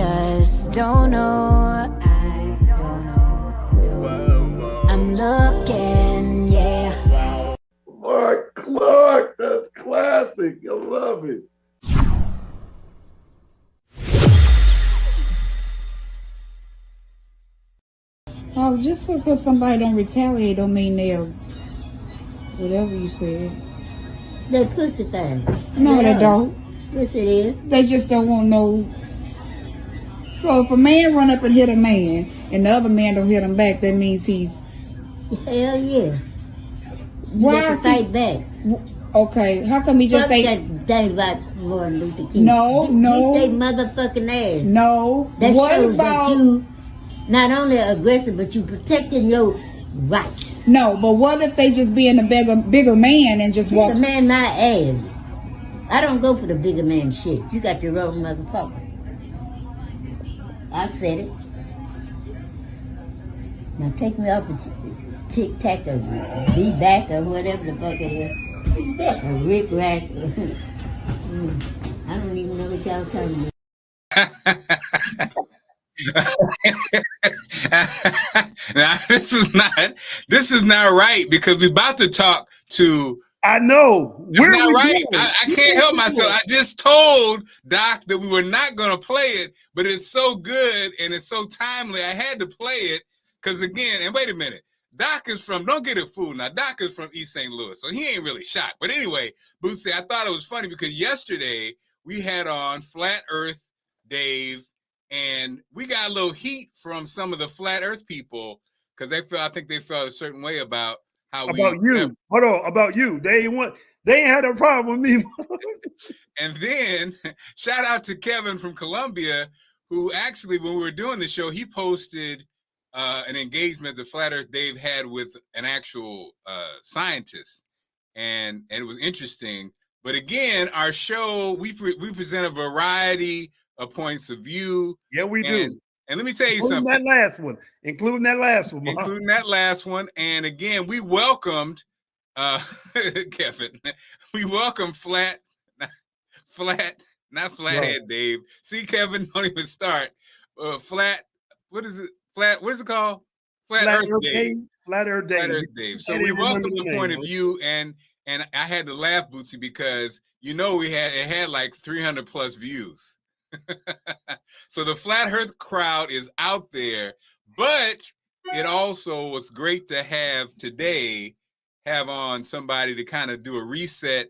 just don't know. I don't know. I'm looking, yeah. Marc Clarke, that's classic. I love it. Oh, just because somebody don't retaliate don't mean they're whatever you said. They pussify. No, they don't. Yes, it is. They just don't want no. So if a man run up and hit a man and the other man don't hit him back, that means he's. Hell yeah. Why is fight back? Okay, how come he just Fuck say that thing about Martin Luther King? No. Kick they motherfucking ass. No. That what shows about that you not only aggressive, but you protecting your rights. No, but what if they just being a bigger man and just walk? The man my ass. I don't go for the bigger man shit. You got the wrong motherfucker. I said it. Now take me off of tic-tac or be back or whatever the fuck it is. A Rick Rack. I don't even know what y'all talking about. Now this is not right, because we're about to talk to. I know. It's not right. I can't help myself. I just told Doc that we were not going to play it, but it's so good and it's so timely. I had to play it because, again, and wait a minute. Doc is from, don't get it fooled now, Doc is from East St. Louis, so he ain't really shocked. But anyway, Bootsy, I thought it was funny because yesterday we had on Flat Earth Dave, and we got a little heat from some of the Flat Earth people because I think they felt a certain way about how about you. Hold on, about you. They ain't had a problem with me. And then shout out to Kevin from Columbia, who actually, when we were doing the show, he posted an engagement that Flat Earth Dave had with an actual scientist, and it was interesting. But again, our show, we present a variety of points of view. Yeah, we do. And let me tell you including something. Including that last one. And again, we welcomed Kevin. We welcomed not Flathead Dave. See, Kevin, don't even start. What is it? What is it called? Flat Earth Dave. Flat Earth Dave. So we welcome the point of view, and I had to laugh, Bootsy, because it had like 300 plus views. So the Flat Earth crowd is out there, but it also was great to have on somebody to kind of do a reset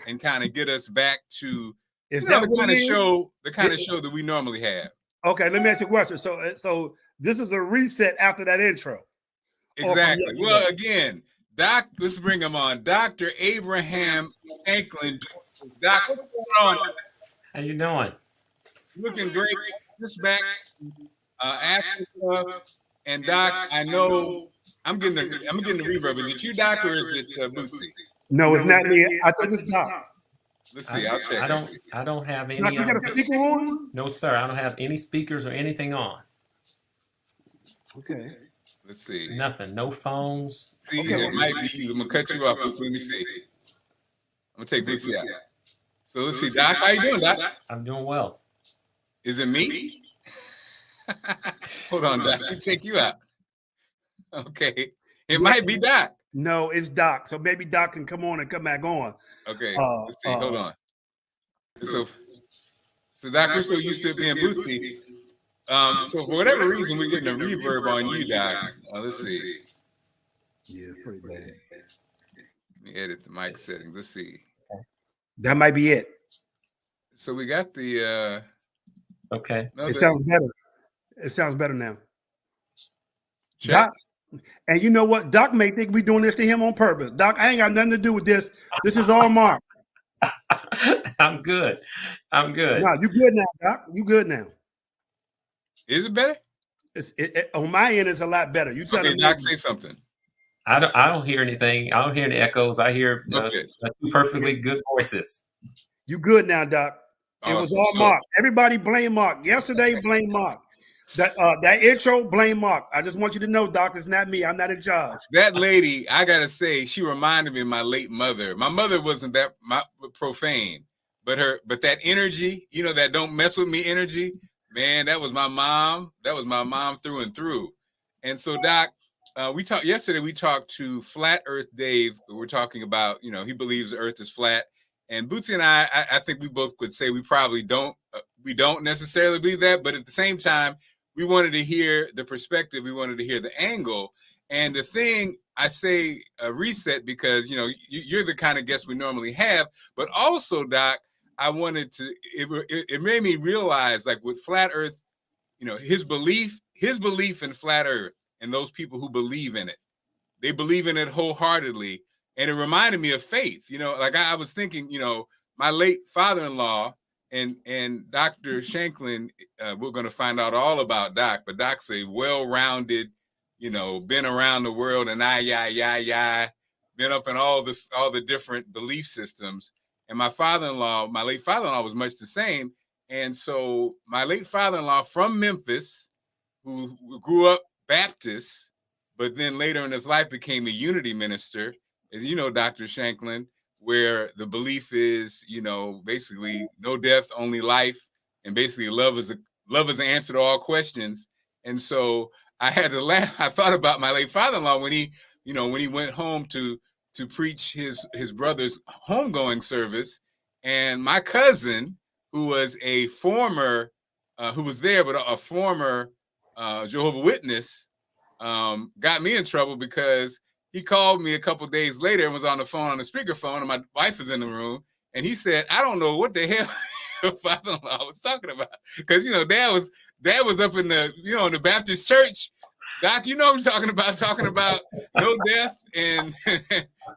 and kind of get us back to the kind of show that we normally have. Okay, let me ask you a question. So this is a reset after that intro. Exactly. Well, again, Doc, let's bring him on. Dr. Abraham Shanklin. Doc, what's going on? How you doing? Looking great. Just back, asking stuff. And Doc, I know I'm getting the reverb. Is it you, Doc, or is it Bootsy? No, it's not me. I think it's Doc. Let's see. I'll check. I don't have any. Doc, you got a speaker on? No, sir. I don't have any speakers or anything on. Okay. Let's see. Nothing. No phones. See, it might be you. I'm gonna cut you off. Let me see. I'm gonna take Bootsy out. So let's see, Doc. How you doing, Doc? I'm doing well. Is it me? Hold on, Doc. Let me take you out. Okay. It might be Doc. No, it's Doc. So maybe Doc can come on and come back on. Okay. Let's see. Hold on. So Doc, we're so used to it being Bootsy. So for whatever reason, we're getting a reverb on you, Doc. Let's see. Yeah, pretty bad. Let me edit the mic settings. Let's see. That might be it. So we got the okay. It sounds better. It sounds better now. Check. Doc, and you know what? Doc may think we're doing this to him on purpose. Doc, I ain't got nothing to do with this. This is all Marc. I'm good. No, you good now, Doc. You good now. Is it better? On my end, it's a lot better. You tell me. Doc, say something. I don't hear anything. I don't hear any echoes. I hear two perfectly good voices. You good now, Doc? It was all Marc. Everybody blame Marc. Yesterday, blame Marc. That intro, blame Marc. I just want you to know, Doc, it's not me. I'm not in charge. That lady, I gotta say, she reminded me of my late mother. My mother wasn't that profane, but that energy, that don't mess with me energy. Man, that was my mom. That was my mom through and through. And so, Doc, we talked yesterday. We talked to Flat Earth Dave. We're talking about, he believes the Earth is flat. And Bootsy and I think we both could say we probably don't. We don't necessarily believe that, but at the same time, we wanted to hear the perspective. We wanted to hear the angle. And the thing I say, reset, because you're the kind of guest we normally have, but also, Doc, I wanted to. It made me realize, like with Flat Earth, his belief in Flat Earth, and those people who believe in it, they believe in it wholeheartedly. And it reminded me of faith. Like I was thinking, my late father-in-law and Dr. Shanklin, we're going to find out all about Doc, but Doc's a well-rounded, been around the world and been up in all the different belief systems. And my late father-in-law was much the same. And so my late father-in-law from Memphis, who grew up Baptist, but then later in his life became a unity minister, as Dr. Shanklin, where the belief is, basically no death, only life, and basically love is an answer to all questions. And so I had to laugh. I thought about my late father-in-law when he went home to preach his brother's homegoing service, and my cousin, who was a former, who was there, but a former Jehovah's Witness, got me in trouble because he called me a couple days later and was on the phone, on the speakerphone, and my wife was in the room, and he said, "I don't know what the hell your father-in-law was talking about," because Dad was up in the in the Baptist church. Doc, what I'm talking about no death and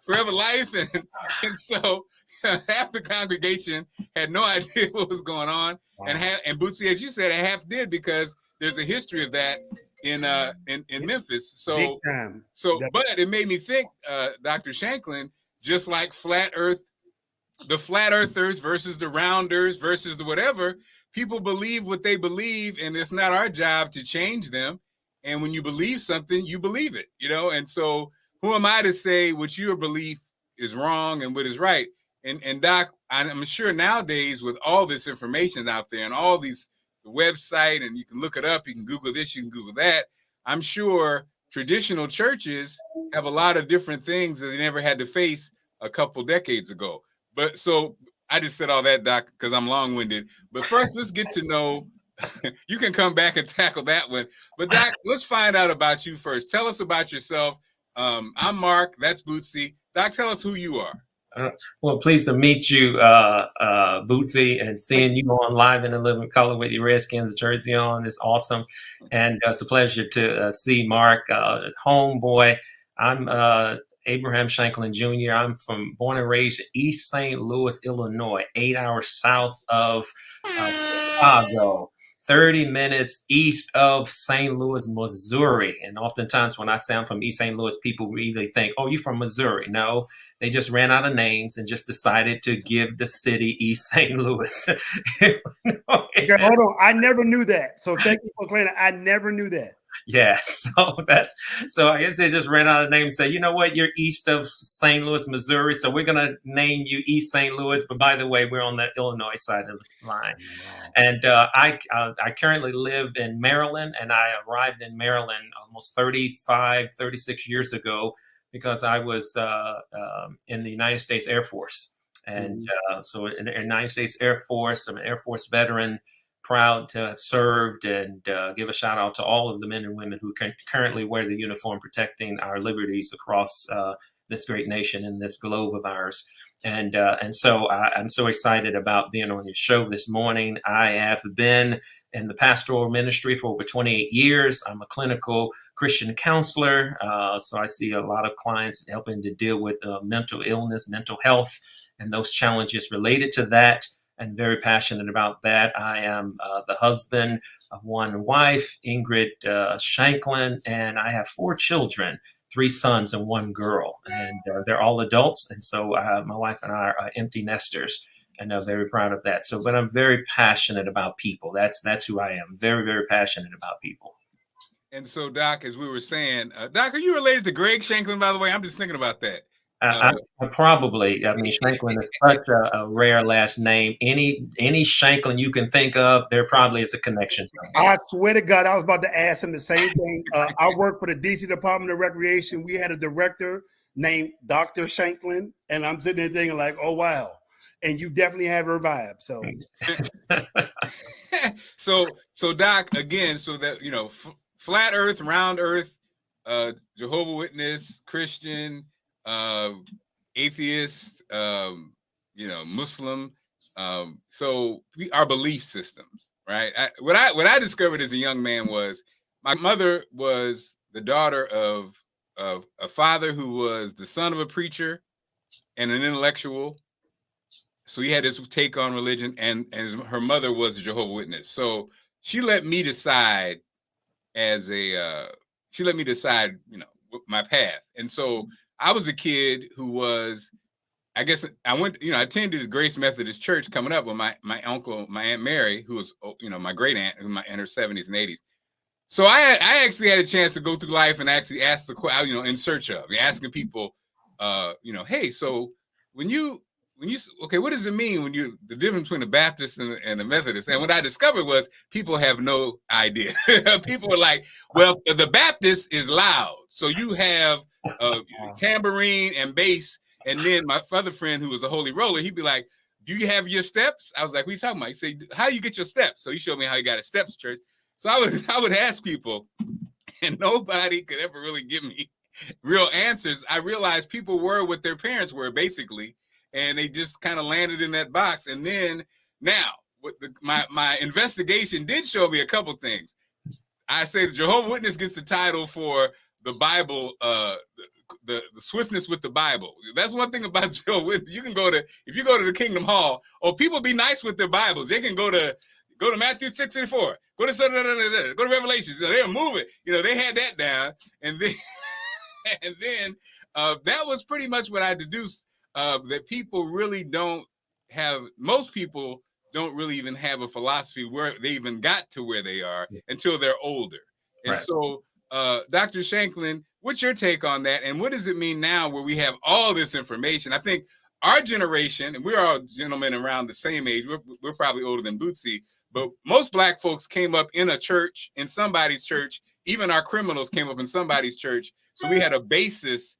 forever life, and so half the congregation had no idea what was going on, wow. And Bootsy, as you said, half did, because there's a history of that in Memphis. So but it made me think, Dr. Shanklin, just like Flat Earth, the Flat Earthers versus the Rounders versus the whatever, people believe what they believe, and it's not our job to change them. And when you believe something, you believe it, and so who am I to say what your belief is wrong and what is right? And Doc, I'm sure nowadays with all this information out there and all these, the website, and you can look it up, you can Google this, you can Google that, I'm sure traditional churches have a lot of different things that they never had to face a couple decades ago. But so I just said all that, Doc, because I'm long-winded. But first, let's get to know, you can come back and tackle that one. But Doc, let's find out about you first. Tell us about yourself. I'm Mark, that's Bootsy. Doc, tell us who you are. Well, pleased to meet you, Bootsy, and seeing you on Live in the Living Color with your Redskins jersey on is awesome. And it's a pleasure to see Mark, homeboy. I'm Abraham Shanklin Jr. I'm born and raised in East St. Louis, Illinois, 8 hours south of Chicago, 30 minutes east of St. Louis, Missouri. And oftentimes when I say I'm from East St. Louis, people really think, oh, you're from Missouri. No, they just ran out of names and just decided to give the city East St. Louis. Okay, hold on. I never knew that. So thank you for clearing it. I never knew that. Yeah, so I guess they just ran out of names and said, you know what, you're east of St. Louis, Missouri, so we're going to name you East St. Louis, but by the way, we're on the Illinois side of the line. Wow. And I currently live in Maryland, and I arrived in Maryland almost 36 years ago because I was in the United States Air Force. And so in the United States Air Force, I'm an Air Force veteran, proud to have served, and give a shout out to all of the men and women who currently wear the uniform protecting our liberties across this great nation and this globe of ours. And so I'm so excited about being on your show this morning. I have been in the pastoral ministry for over 28 years. I'm a clinical Christian counselor. So I see a lot of clients helping to deal with mental illness, mental health, and those challenges related to that. And very passionate about that. I am the husband of one wife, Ingrid Shanklin, and I have 4 children, 3 sons and 1 girl, and they're all adults. And so my wife and I are empty nesters, and I'm very proud of that. So, but I'm very passionate about people. That's who I am. Very, very passionate about people. And so, Doc, as we were saying, Doc, are you related to Greg Shanklin, by the way? I'm just thinking about that. I probably, I mean, Shanklin is such a rare last name. Any Shanklin you can think of, there probably is a connection somewhere. I swear to God, I was about to ask him the same thing. I work for the DC Department of Recreation. We had a director named Dr. Shanklin, and I'm sitting there thinking like, oh, wow. And you definitely have her vibe. So Doc, again, so that, you know, flat earth, round earth, Jehovah's Witness, Christian, atheist, you know, Muslim. So our belief systems, right? What I discovered as a young man was my mother was the daughter of a father who was the son of a preacher and an intellectual. So he had his take on religion, and her mother was a Jehovah's Witness. So she let me decide you know, my path. And so I was a kid who was, I guess I attended the Grace Methodist Church coming up with my uncle, my Aunt Mary, who was, you know, my great aunt, in her 70s and 80s. So I actually had a chance to go through life and actually ask you know, in search of, asking people, you know, hey, so when you okay, what does it mean when the difference between the Baptist and the Methodist? And what I discovered was people have no idea. People were like, well, the Baptist is loud. So you have tambourine and bass. And then my other friend, who was a holy roller, he'd be like, do you have your steps? I was like, what are you talking about? He said, how do you get your steps? So he showed me how he got his steps, church. So I would ask people, and nobody could ever really give me real answers. I realized people were what their parents were, basically. And they just kind of landed in that box. And then now, my investigation did show me a couple things. I say the Jehovah's Witness gets the title for the Bible, the swiftness with the Bible. That's one thing about Jehovah's Witness. If you go to the Kingdom Hall, people be nice with their Bibles. They can go to Matthew 6:4, go to Revelations. You know, they'll move it. You know, they had that down. And then that was pretty much what I deduced. That most people don't really even have a philosophy where they even got to where they are until they're older. And right. So, Dr. Shanklin, what's your take on that? And what does it mean now where we have all this information? I think our generation, and we're all gentlemen around the same age, we're probably older than Bootsy, but most Black folks came up in a church, in somebody's church. Even our criminals came up in somebody's church. So we had a basis.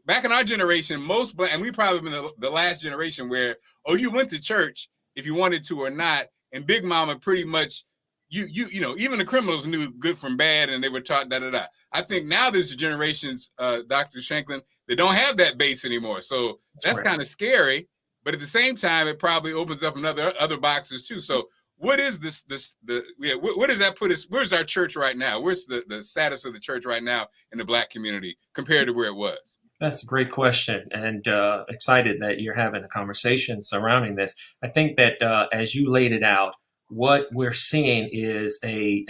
Back in our generation, most Black, and we probably been the last generation where, you went to church if you wanted to or not, and Big Mama pretty much, you know, even the criminals knew good from bad, and they were taught da-da-da. I think now there's generations, Dr. Shanklin, that don't have that base anymore. So that's kind of scary, but at the same time, it probably opens up other boxes too. So what is what does that put us? Where's our church right now? Where's the status of the church right now in the Black community compared to where it was? That's a great question, and excited that you're having a conversation surrounding this. I think that as you laid it out, what we're seeing is a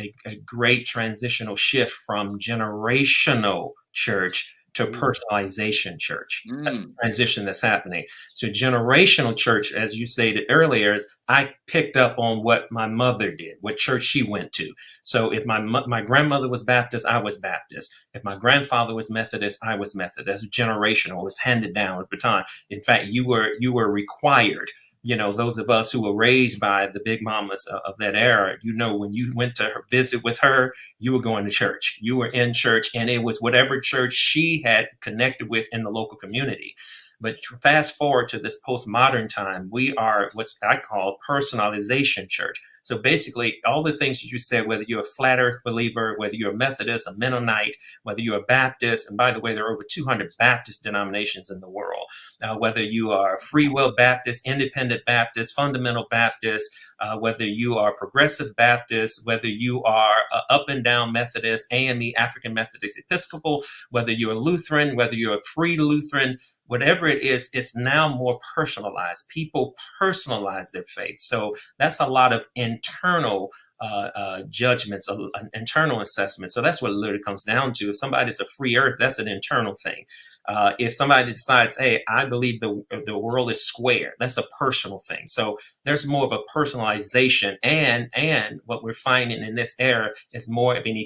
great transitional shift from generational church to personalization church. That's the transition that's happening. So generational church, as you stated earlier, is I picked up on what my mother did, what church she went to. So if my grandmother was Baptist, I was Baptist. If my grandfather was Methodist, I was Methodist. That's generational. It was handed down over time. In fact, you were required. You know, those of us who were raised by the big mamas of that era, you know, when you went to visit with her, you were going to church. You were in church, and it was whatever church she had connected with in the local community. But fast forward to this postmodern time, we are what I call personalization church. So basically, all the things that you said, whether you're a flat earth believer, whether you're a Methodist, a Mennonite, whether you're a Baptist, and by the way, there are over 200 Baptist denominations in the world, whether you are a Free Will Baptist, Independent Baptist, Fundamental Baptist, whether you are Progressive Baptist, whether you are Up and Down Methodist, AME, African Methodist Episcopal, whether you're a Lutheran, whether you're a Free Lutheran, whatever it is, it's now more personalized. People personalize their faith. So that's a lot of internal judgments, internal assessments. So that's what it literally comes down to. If somebody's a free earth, that's an internal thing. If somebody decides, hey, I believe the world is square, that's a personal thing. So there's more of a personalization, and what we're finding in this era is more of an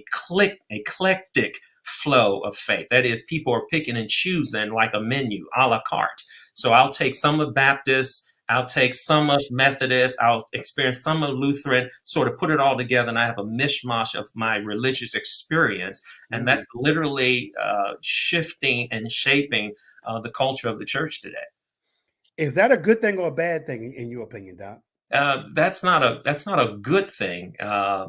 eclectic flow of faith. That is, people are picking and choosing like a menu, a la carte. So I'll take some of Baptist, I'll take some of Methodist, I'll experience some of Lutheran, sort of put it all together, and I have a mishmash of my religious experience. And that's literally shifting and shaping the culture of the church today. Is that a good thing or a bad thing in your opinion, Doc? That's not a good thing.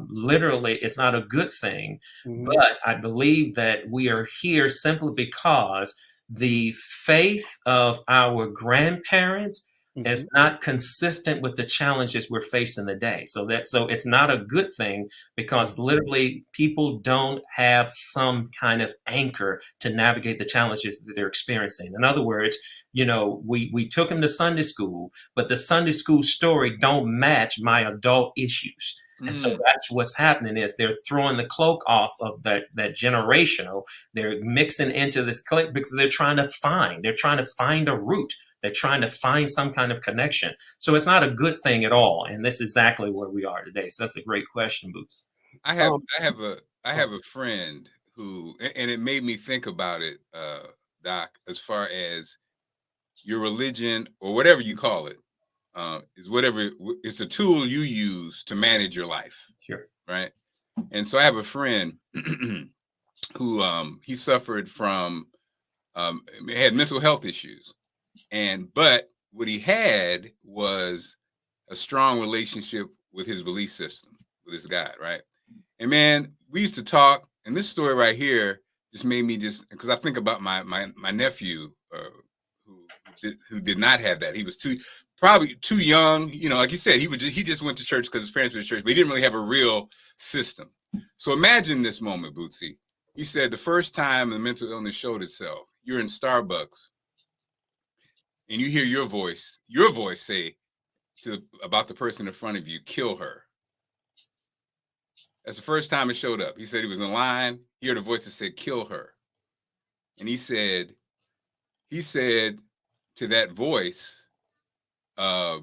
Literally, it's not a good thing. But I believe that we are here simply because the faith of our grandparents is not consistent with the challenges we're facing today. So it's not a good thing because literally people don't have some kind of anchor to navigate the challenges that they're experiencing. In other words, we took them to Sunday school, but the Sunday school story don't match my adult issues. And so that's what's happening is they're throwing the cloak off of that generational. They're mixing into this clique because they're trying to find a root. They're trying to find some kind of connection. So it's not a good thing at all. And this is exactly where we are today. So that's a great question, Boots. I have a friend who, and it made me think about it, Doc, as far as your religion or whatever you call it, it's a tool you use to manage your life. Sure. Right. And so I have a friend who he suffered from had mental health issues. But what he had was a strong relationship with his belief system, with his God, right? And man, we used to talk, and this story right here just made me because I think about my nephew who did not have that. He was probably too young, like you said, he just went to church because his parents were to church, but he didn't really have a real system. So imagine this moment, Bootsy. He said the first time the mental illness showed itself, you're in Starbucks, and you hear your voice say about the person in front of you, kill her. That's the first time it showed up. He said he was in line. He heard a voice that said, kill her. And he said to that voice, devil,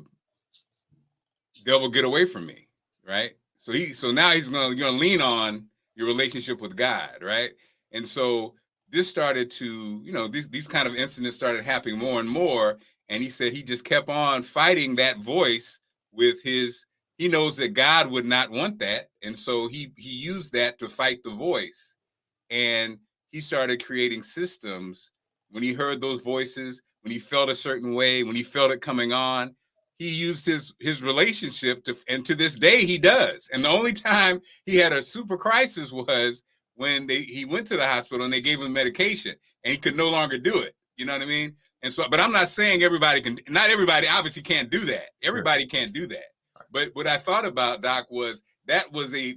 get away from me. Right. So now he's going to lean on your relationship with God. Right. And so this started to, these kind of incidents started happening more and more. And he said he just kept on fighting that voice with he knows that God would not want that. And so he used that to fight the voice. And he started creating systems when he heard those voices, when he felt a certain way, when he felt it coming on. He used his relationship and to this day he does. And the only time he had a super crisis was when he went to the hospital and they gave him medication and he could no longer do it. You know what I mean? And so, but I'm not saying not everybody obviously can't do that. Everybody can't do that. But what I thought about, Doc, was that was a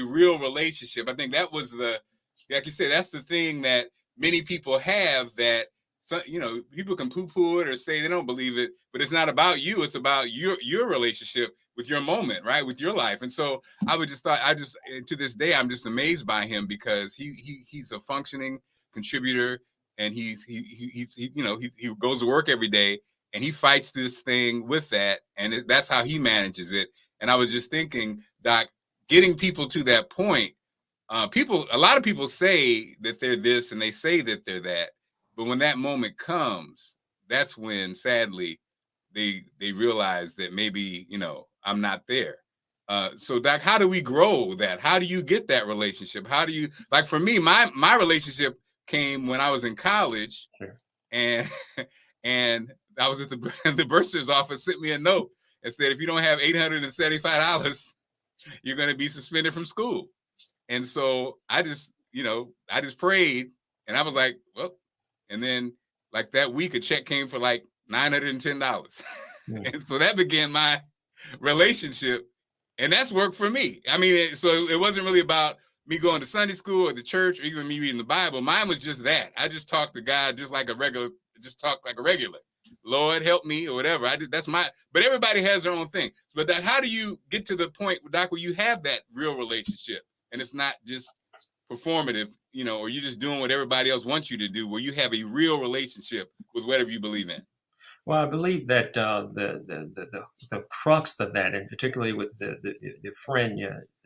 real relationship. I think that was like you said, that's the thing that many people have that, people can poo-poo it or say they don't believe it, but it's not about you. It's about your relationship with your moment, right? With your life. And so to this day, I'm just amazed by him because he's a functioning contributor and he goes to work every day and he fights this thing with that. And that's how he manages it. And I was just thinking, Doc, getting people to that point, a lot of people say that they're this and they say that they're that. But when that moment comes, that's when, sadly, they realize that maybe, I'm not there. So, Doc, how do we grow that? How do you get that relationship? How do you, like for me, my relationship came when I was in college. Sure. and I was at the bursar's office, sent me a note and said, if you don't have $875, you're going to be suspended from school. And so I just prayed and I was like, well, and then like that week, a check came for like $910. And so that began my relationship. And that's worked for me. I mean, so it wasn't really about me going to Sunday school or the church or even me reading the Bible. Mine was just that. I just talked to God talk like a regular. Lord, help me or whatever. But everybody has their own thing. But how do you get to the point, Doc, where you have that real relationship and it's not just performative, or you're just doing what everybody else wants you to do, where you have a real relationship with whatever you believe in? Well, I believe that the crux of that, and particularly with the friend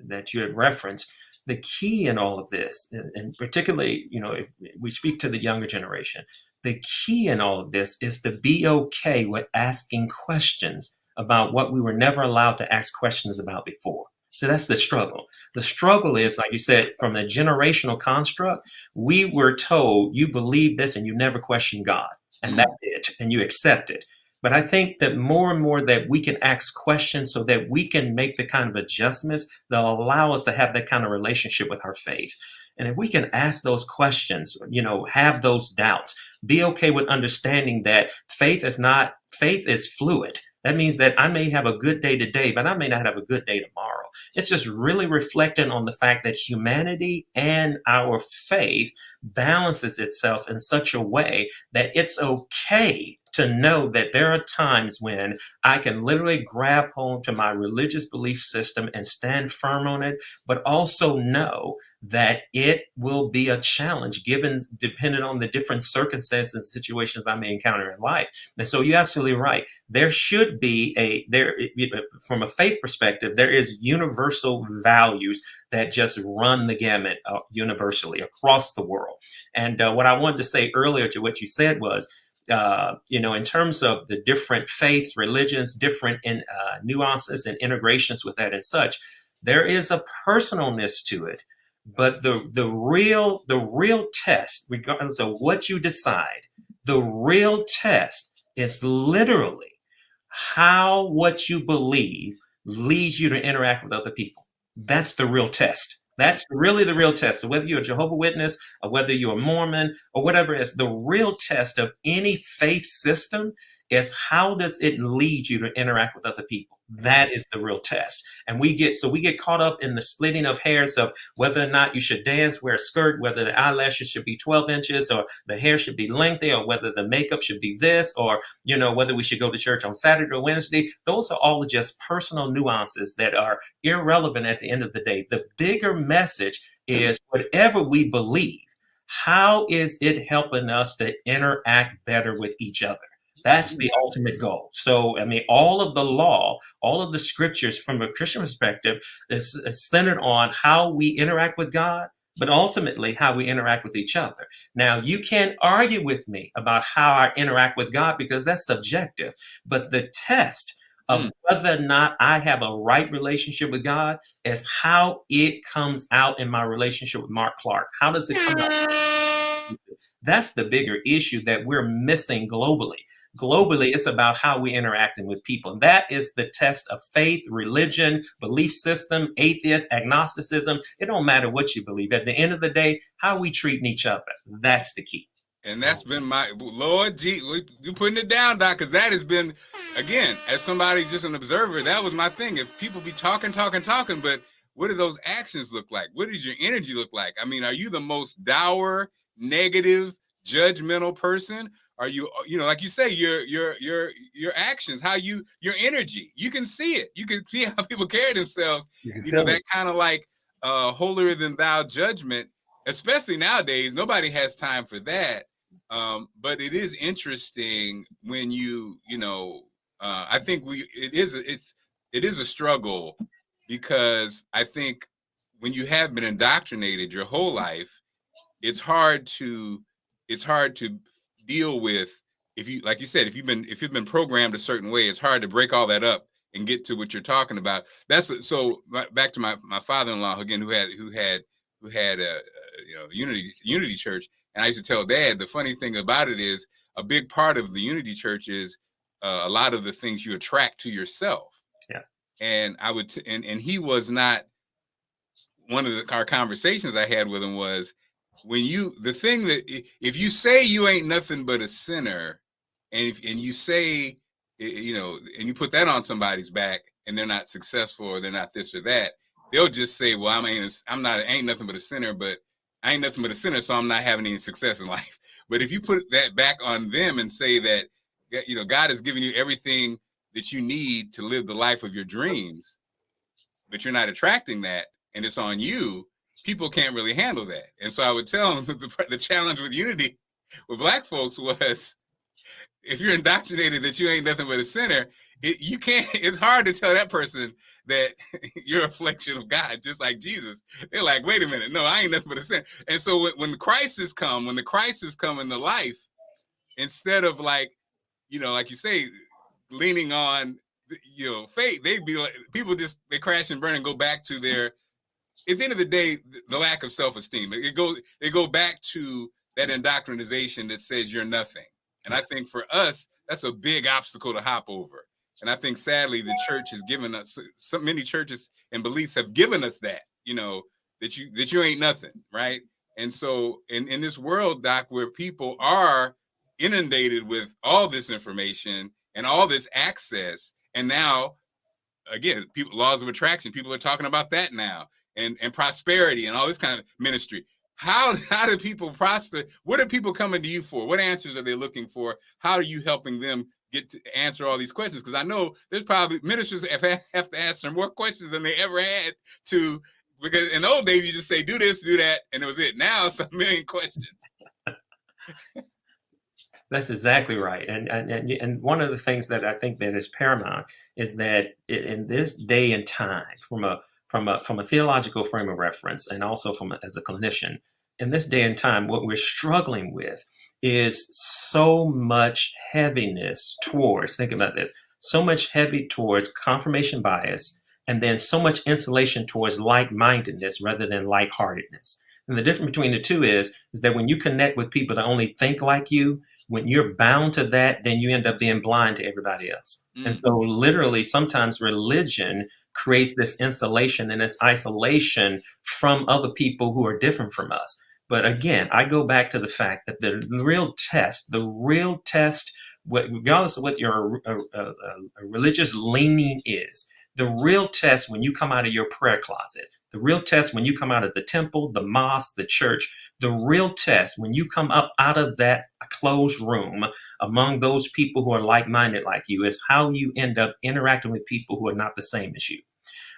that you had referenced, the key in all of this, and particularly, if we speak to the younger generation, the key in all of this is to be okay with asking questions about what we were never allowed to ask questions about before. So that's the struggle. The struggle is, like you said, from the generational construct, we were told you believe this and you never question God, and that's it, and you accept it. But I think that more and more that we can ask questions so that we can make the kind of adjustments that allow us to have that kind of relationship with our faith. And if we can ask those questions, have those doubts, be okay with understanding that faith is fluid. That means that I may have a good day today, but I may not have a good day tomorrow. It's just really reflecting on the fact that humanity and our faith balances itself in such a way that it's okay to know that there are times when I can literally grab hold to my religious belief system and stand firm on it, but also know that it will be a challenge depending on the different circumstances and situations I may encounter in life. And so you're absolutely right. There should be from a faith perspective, there is universal values that just run the gamut universally across the world. And what I wanted to say earlier to what you said was, in terms of the different faiths, religions, different nuances and integrations with that and such, there is a personalness to it. But the real test, regardless of what you decide, the real test is literally how what you believe leads you to interact with other people. That's the real test. That's really the real test. So whether you're a Jehovah's Witness or whether you're a Mormon or whatever it is, the real test of any faith system is how does it lead you to interact with other people? That is the real test. And we get caught up in the splitting of hairs of whether or not you should dance, wear a skirt, whether the eyelashes should be 12 inches or the hair should be lengthy, or whether the makeup should be this, or, whether we should go to church on Saturday or Wednesday. Those are all just personal nuances that are irrelevant at the end of the day. The bigger message is whatever we believe, how is it helping us to interact better with each other? That's the ultimate goal. So, all of the law, all of the scriptures from a Christian perspective is centered on how we interact with God, but ultimately how we interact with each other. Now, you can't argue with me about how I interact with God because that's subjective. But the test of whether or not I have a right relationship with God is how it comes out in my relationship with Marc Clarke. How does it come out? That's the bigger issue that we're missing globally. Globally, it's about how we're interacting with people. And that is the test of faith, religion, belief system, atheist, agnosticism. It don't matter what you believe. At the end of the day, how we treating each other. That's the key. And that's been my Lord, you putting it down, Doc, because that has been, again, as somebody, just an observer, that was my thing. If people be talking, but what do those actions look like? What does your energy look like? Are you the most dour, negative, judgmental person? Are you, like you say, your actions, your energy, you can see it. You can see how people carry themselves. That kind of like holier than thou judgment, especially nowadays. Nobody has time for that. But it is interesting when I think it is a struggle, because I think when you have been indoctrinated your whole life, it's hard to deal with, if you, like you said, if you've been programmed a certain way, it's hard to break all that up and get to what you're talking about. So back to my father-in-law again, who had a Unity Church, and I used to tell Dad, the funny thing about it is a big part of the Unity Church is a lot of the things you attract to yourself. Yeah. And I would and he was not, one of our conversations I had with him was, if you say you ain't nothing but a sinner, and you say, and you put that on somebody's back, and they're not successful, or they're not this or that, they'll just say, well, ain't nothing but a sinner, but I ain't nothing but a sinner, so I'm not having any success in life. But if you put that back on them and say that, God has given you everything that you need to live the life of your dreams, but you're not attracting that, and it's on you, people can't really handle that. And so I would tell them the challenge with Unity with Black folks was, if you're indoctrinated that you ain't nothing but a sinner, You can't. It's hard to tell that person that you're a reflection of God, just like Jesus. They're like, wait a minute, no, I ain't nothing but a sin. And so when the crisis come into life, instead of like, like you say, leaning on, faith, they'd be like, people just, they crash and burn and go back to their, at the end of the day, the lack of self-esteem. They go back to that indoctrination that says you're nothing. And I think for us, that's a big obstacle to hop over. And I think sadly, the church has given us, so many churches and beliefs have given us that, that you ain't nothing, right? And so in this world, Doc, where people are inundated with all this information and all this access, and now, again, laws of attraction, people are talking about that now, and prosperity and all this kind of ministry. How do people prosper? What are people coming to you for? What answers are they looking for? How are you helping them get to answer all these questions? Because I know there's probably ministers have to answer more questions than they ever had to, because in the old days you just say, do this, do that, and it was it. Now it's a million questions. That's exactly right. And one of the things that I think that is paramount is that in this day and time, from a theological frame of reference, and also as a clinician, in this day and time, what we're struggling with is so much heaviness towards, think about this, so much heavy towards confirmation bias, and then so much insulation towards like-mindedness rather than like-heartedness. And the difference between the two is that when you connect with people that only think like you, when you're bound to that, then you end up being blind to everybody else. And so literally sometimes religion creates this insulation and this isolation from other people who are different from us. But again, I go back to the fact that the real test, regardless of what your religious leaning is, the real test when you come out of your prayer closet, the real test when you come out of the temple, the mosque, the church, the real test when you come up out of that closed room among those people who are like-minded like you is how you end up interacting with people who are not the same as you,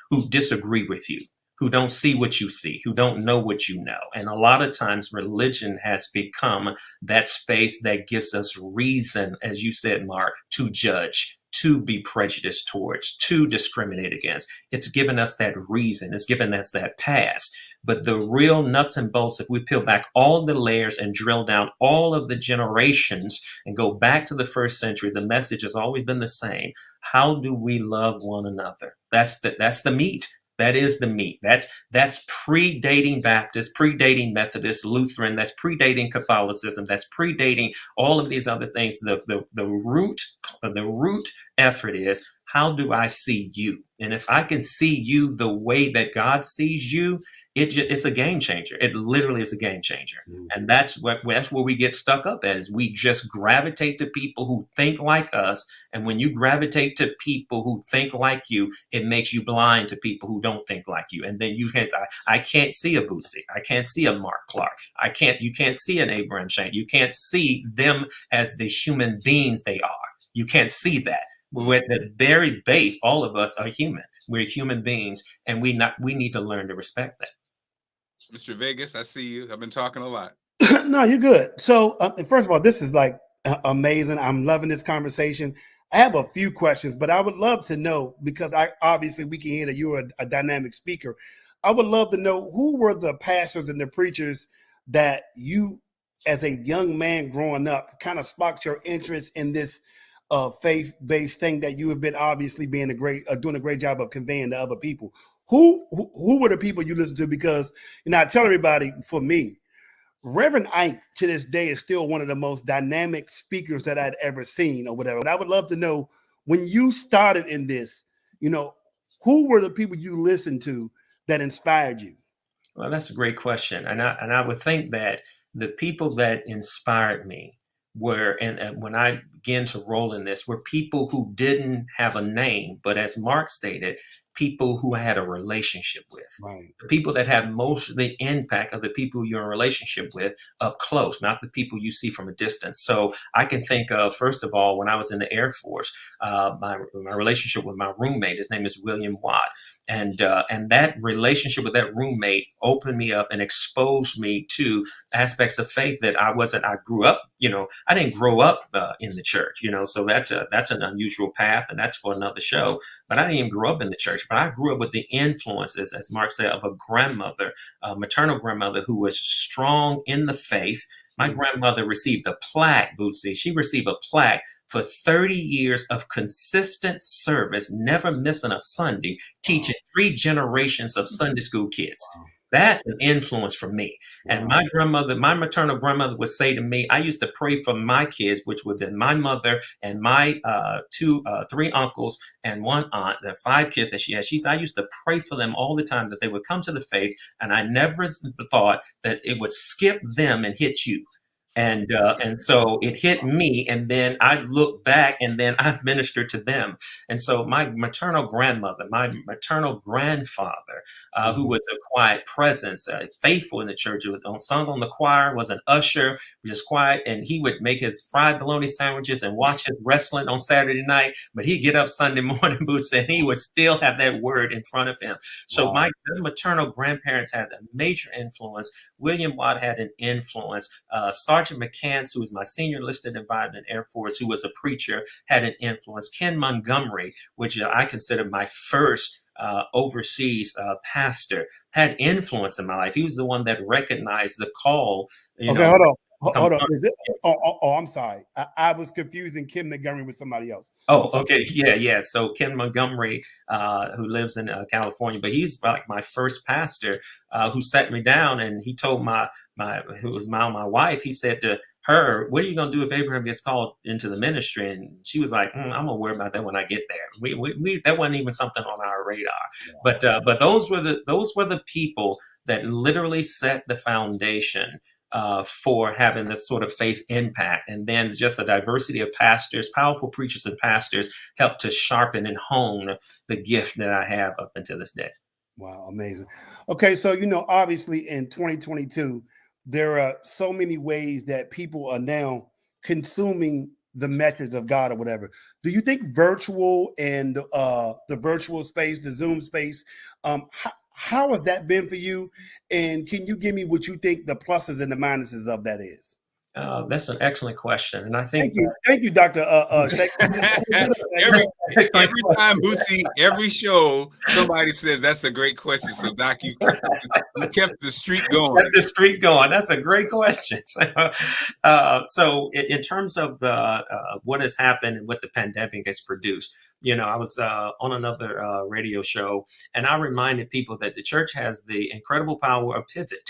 who disagree with you, who don't see what you see, who don't know what you know. And a lot of times religion has become that space that gives us reason, as you said, Mark, to judge, to be prejudiced towards, to discriminate against. It's given us that reason. It's given us that pass. But the real nuts and bolts, if we peel back all the layers and drill down all of the generations and go back to the first century, the message has always been the same. How do we love one another? That's the meat. That is the meat. That's predating Baptist, predating Methodist, Lutheran, that's predating Catholicism, that's predating all of these other things. The root effort is, how do I see you? And if I can see you the way that God sees you, it's a game changer. It literally is a game changer. And that's where we get stuck up at, is we just gravitate to people who think like us. And when you gravitate to people who think like you, it makes you blind to people who don't think like you. And then I can't see a Bootsy. I can't see a Marc Clarke. You can't see an Abraham Shanklin. You can't see them as the human beings they are. You can't see that. We're at the very base. All of us are human. We're human beings, and we need to learn to respect that. Mr. Vegas, I see you. I've been talking a lot. No, you're good. So, first of all, this is like amazing. I'm loving this conversation. I have a few questions, but I would love to know, because obviously we can hear that you're a dynamic speaker. I would love to know, who were the pastors and the preachers that you, as a young man growing up, kind of sparked your interest in this faith-based thing that you have been obviously doing a great job of conveying to other people. Who were the people you listened to? Because, I tell everybody, for me, Reverend Ike to this day is still one of the most dynamic speakers that I'd ever seen, or whatever. But I would love to know, when you started in this, who were the people you listened to that inspired you? Well, that's a great question. And I would think that the people that inspired me were, and when I began to roll in this, were people who didn't have a name, but as Mark stated, people who I had a relationship with. Right. The people that have most of the impact of the people you're in a relationship with up close, not the people you see from a distance. So I can think of, first of all, when I was in the Air Force, my relationship with my roommate, his name is William Watt. And that relationship with that roommate opened me up and exposed me to aspects of faith that I grew up, I didn't grow up in the church, so that's an unusual path, and that's for another show. But I didn't even grow up in the church, but I grew up with the influences, as Mark said, of a grandmother, a maternal grandmother who was strong in the faith. My grandmother received a plaque, Bootsy. She received a plaque for 30 years of consistent service, never missing a Sunday, teaching 3 generations of Sunday school kids. That's an influence for me. And my maternal grandmother would say to me, I used to pray for my kids, which would have been my mother and my 3 uncles and 1 aunt, the 5 kids that she had. I used to pray for them all the time that they would come to the faith. And I never thought that it would skip them and hit you. And so it hit me, and then I looked back, and then I ministered to them. And so my maternal grandmother, my maternal grandfather, who was a quiet presence, faithful in the church, was sung on the choir, was an usher, just quiet, and he would make his fried bologna sandwiches and watch his wrestling on Saturday night. But he'd get up Sunday morning, Boots, and he would still have that word in front of him. So my maternal grandparents had a major influence. William Watt had an influence. Sergeant McCants, who was my senior enlisted advisor in Air Force, who was a preacher, had an influence. Ken Montgomery, which I consider my first overseas pastor, had influence in my life. He was the one that recognized the call. Hold on. Is it? Oh, I'm sorry. I was confusing Kim Montgomery with somebody else. Oh, okay. Yeah. So Ken Montgomery, who lives in California, but he's like my first pastor, who sat me down, and he told my wife, he said to her, what are you going to do if Abraham gets called into the ministry? And she was like, I'm going to worry about that when I get there. We that wasn't even something on our radar. Yeah. But those were the people that literally set the foundation for having this sort of faith impact. And then just the diversity of pastors, powerful preachers and pastors, helped to sharpen and hone the gift that I have up until this day. Wow, amazing. Okay, so, obviously in 2022, there are so many ways that people are now consuming the message of God or whatever. Do you think virtual and the virtual space, the Zoom space, how has that been for you? And can you give me what you think the pluses and the minuses of that is? That's an excellent question, and I think thank you, Dr. Shanklin. every time, Bootsy, every show, somebody says that's a great question. So, Doc, you kept the streak going. Kept the streak going. That's a great question. So, in terms of what has happened and what the pandemic has produced, I was on another radio show, and I reminded people that the church has the incredible power of pivot.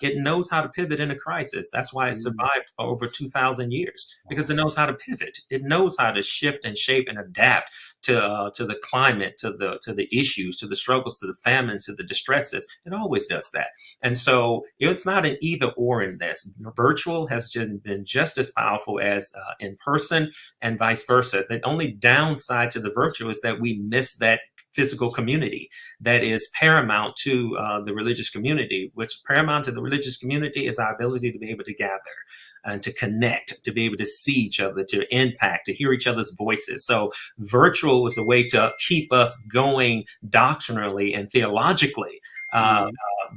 It knows how to pivot in a crisis. That's why it survived for over 2,000 years, because it knows how to pivot. It knows how to shift and shape and adapt to the climate, to the issues, to the struggles, to the famines, to the distresses. It always does that. And so it's not an either or in this. Virtual has been just as powerful as in person, and vice versa. The only downside to the virtual is that we miss that physical community that is paramount to the religious community. Which paramount to the religious community is our ability to be able to gather and to connect, to be able to see each other, to impact, to hear each other's voices. So virtual was a way to keep us going doctrinally and theologically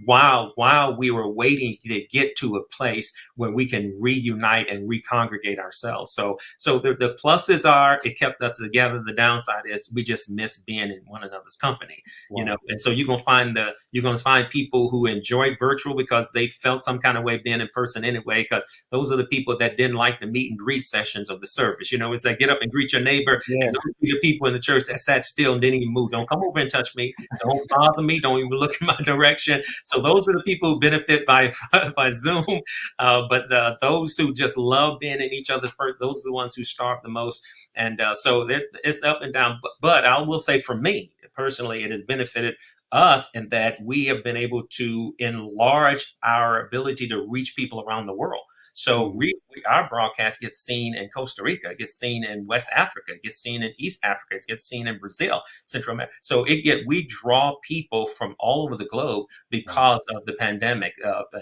while we were waiting to get to a place where we can reunite and recongregate ourselves. So the pluses are it kept us together. The downside is we just miss being in one another's company. Wow. And so you're gonna find people who enjoyed virtual because they felt some kind of way being in person anyway, because those are the people that didn't like the meet and greet sessions of the service. It's like get up and greet your neighbor. Yeah. And those be the people in the church that sat still and didn't even move. Don't come over and touch me. Don't bother me. Don't even look in my direction. So those are the people who benefit by Zoom. But those who just love being in each other's person, those are the ones who starve the most. And so it's up and down. But I will say for me, personally, it has benefited us in that we have been able to enlarge our ability to reach people around the world. So our broadcast gets seen in Costa Rica, it gets seen in West Africa, it gets seen in East Africa, it gets seen in Brazil, Central America. So we draw people from all over the globe because of the pandemic.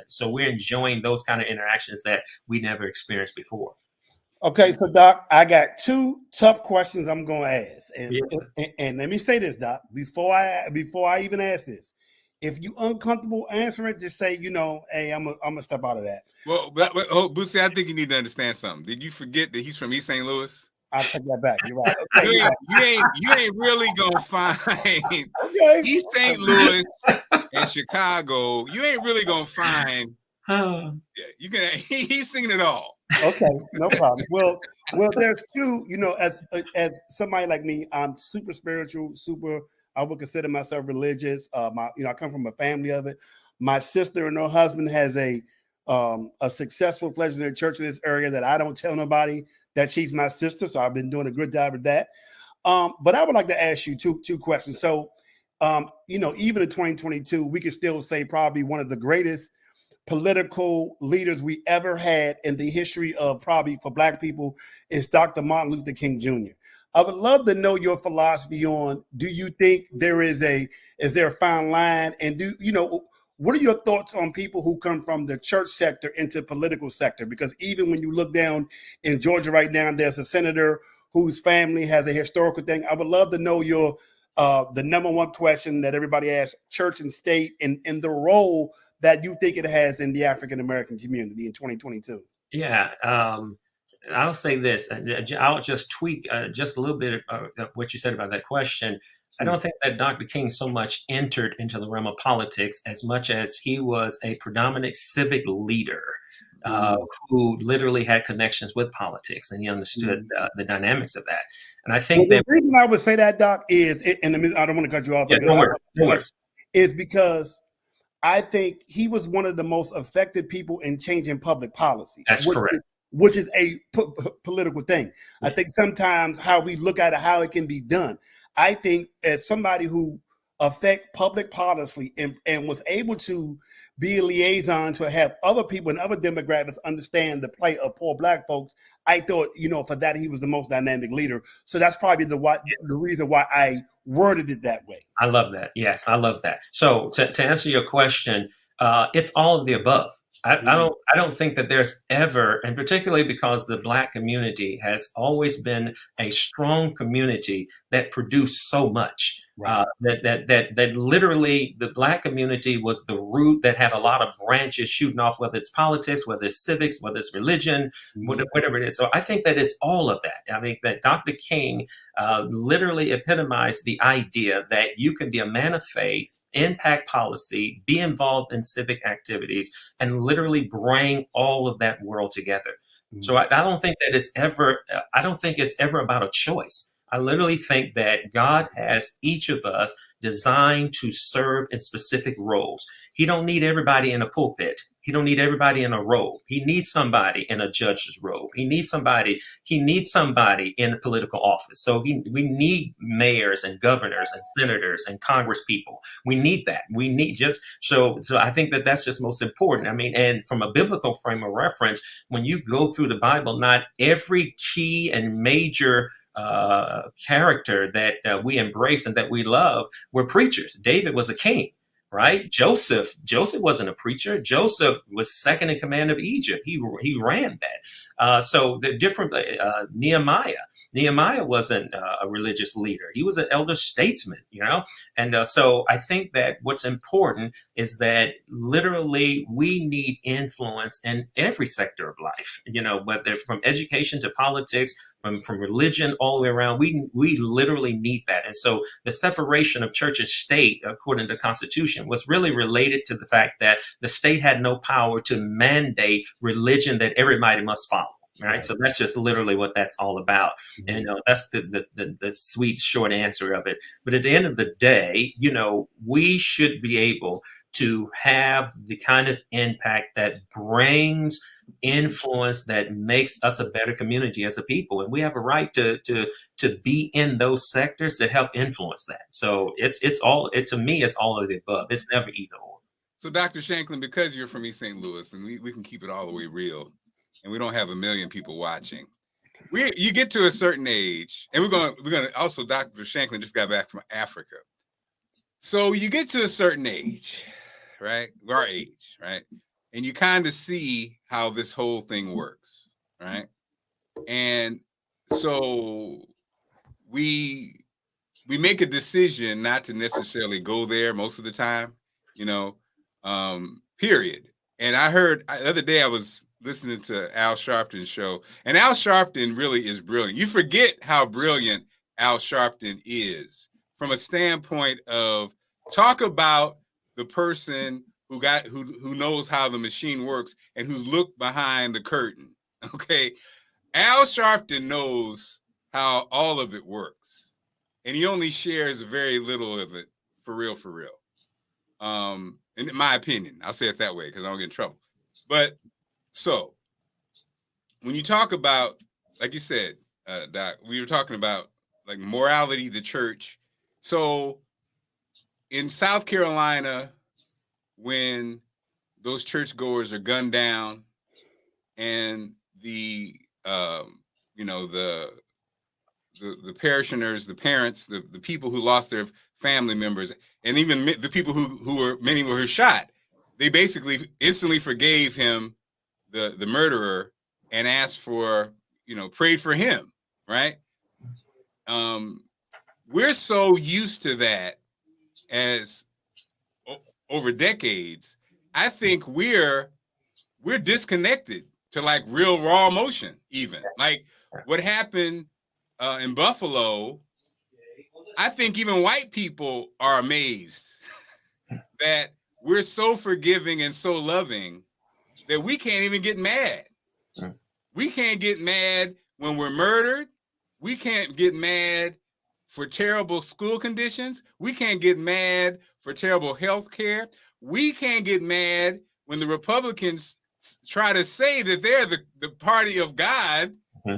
So we're enjoying those kind of interactions that we never experienced before. Okay, so Doc, I got 2 tough questions I'm going to ask, Yes. and let me say this, Doc, before I even ask this. If you uncomfortable answering it, just say, hey, I'm gonna step out of that. Well, Boosie, I think you need to understand something. Did you forget that he's from East St. Louis? I'll take that back. You're right. Okay, you ain't really gonna find East St. Louis and Chicago. You ain't really gonna find. You can. He's singing it all. Okay, no problem. Well, there's 2. As somebody like me, I'm super spiritual, I would consider myself religious. I come from a family of it. My sister and her husband has a successful legendary church in this area that I don't tell nobody that she's my sister. So I've been doing a good job of that. But I would like to ask you two questions. So, even in 2022, we can still say probably one of the greatest political leaders we ever had in the history of probably for Black people is Dr. Martin Luther King Jr. I would love to know your philosophy on, do you think is there a fine line? And what are your thoughts on people who come from the church sector into political sector? Because even when you look down in Georgia right now, there's a senator whose family has a historical thing. I would love to know the number one question that everybody asks, church and state, and the role that you think it has in the African-American community in 2022. Yeah. I'll say this, I'll just tweak just a little bit of what you said about that question. I don't think that Dr. King so much entered into the realm of politics as much as he was a predominant civic leader who literally had connections with politics, and he understood the dynamics of that. And I think the reason I would say that, Doc, is, and I don't want to cut you off, is because I think he was one of the most effective people in changing public policy. That's correct. Which is a political thing. I think sometimes how we look at it, how it can be done. I think as somebody who affect public policy and was able to be a liaison to have other people and other demographics understand the plight of poor Black folks, I thought, for that, he was the most dynamic leader. So that's probably the reason why I worded it that way. I love that. Yes, I love that. So to answer your question, it's all of the above. I don't think that there's ever, and particularly because the Black community has always been a strong community that produced so much. Right. That literally the Black community was the root that had a lot of branches shooting off, whether it's politics, whether it's civics, whether it's religion, whatever it is. So I think that it's all of that. I mean, that Dr. King literally epitomized the idea that you can be a man of faith, impact policy, be involved in civic activities, and literally bring all of that world together. So I don't think that it's ever about a choice. I literally think that God has each of us designed to serve in specific roles. He don't need everybody in a pulpit. He don't need everybody in a robe. He needs somebody in a judge's robe. He needs somebody in a political office. So we need mayors and governors and senators and congress people. We need that. We need so I think that that's just most important. I mean, and from a biblical frame of reference, when you go through the Bible, not every key and major character that we embrace and that we love were preachers. David was a king, right? Joseph wasn't a preacher. Joseph was second in command of Egypt. He ran that. So the different Nehemiah wasn't a religious leader. He was an elder statesman, And so I think that what's important is that literally we need influence in every sector of life, whether from education to politics, from religion all the way around. We literally need that. And so the separation of church and state, according to the Constitution, was really related to the fact that the state had no power to mandate religion that everybody must follow. Right. So that's just literally what that's all about. And that's the sweet short answer of it. But at the end of the day, we should be able to have the kind of impact that brings influence, that makes us a better community as a people. And we have a right to be in those sectors that help influence that. So to me, it's all of the above. It's never either or. So Dr. Shanklin, because you're from East St. Louis, and we can keep it all the way real, and we don't have 1 million people watching. You get to a certain age, and we're gonna also, Dr. Shanklin just got back from Africa. So you get to a certain age, right? Our age, right? And you kind of see how this whole thing works, right? And so we make a decision not to necessarily go there most of the time, period. And I heard the other day, I was listening to Al Sharpton's show, and Al Sharpton really is brilliant. You forget how brilliant Al Sharpton is from a standpoint of talk about the person who knows how the machine works and who looked behind the curtain. Okay. Al Sharpton knows how all of it works, and he only shares very little of it for real. In my opinion, I'll say it that way because I don't get in trouble. But so when you talk about, like you said, Doc, we were talking about like morality, the church. So in South Carolina, when those churchgoers are gunned down and the parishioners, the parents, the people who lost their family members, and even the people many were shot, they basically instantly forgave him, the murderer, and asked for, prayed for him, right? We're so used to that as over decades. I think we're disconnected to like real raw emotion, even like what happened in Buffalo. I think even white people are amazed that we're so forgiving and so loving that we can't even get mad. We can't get mad when we're murdered. We can't get mad for terrible school conditions. We can't get mad for terrible health care. We can't get mad when the Republicans try to say that they're the party of God,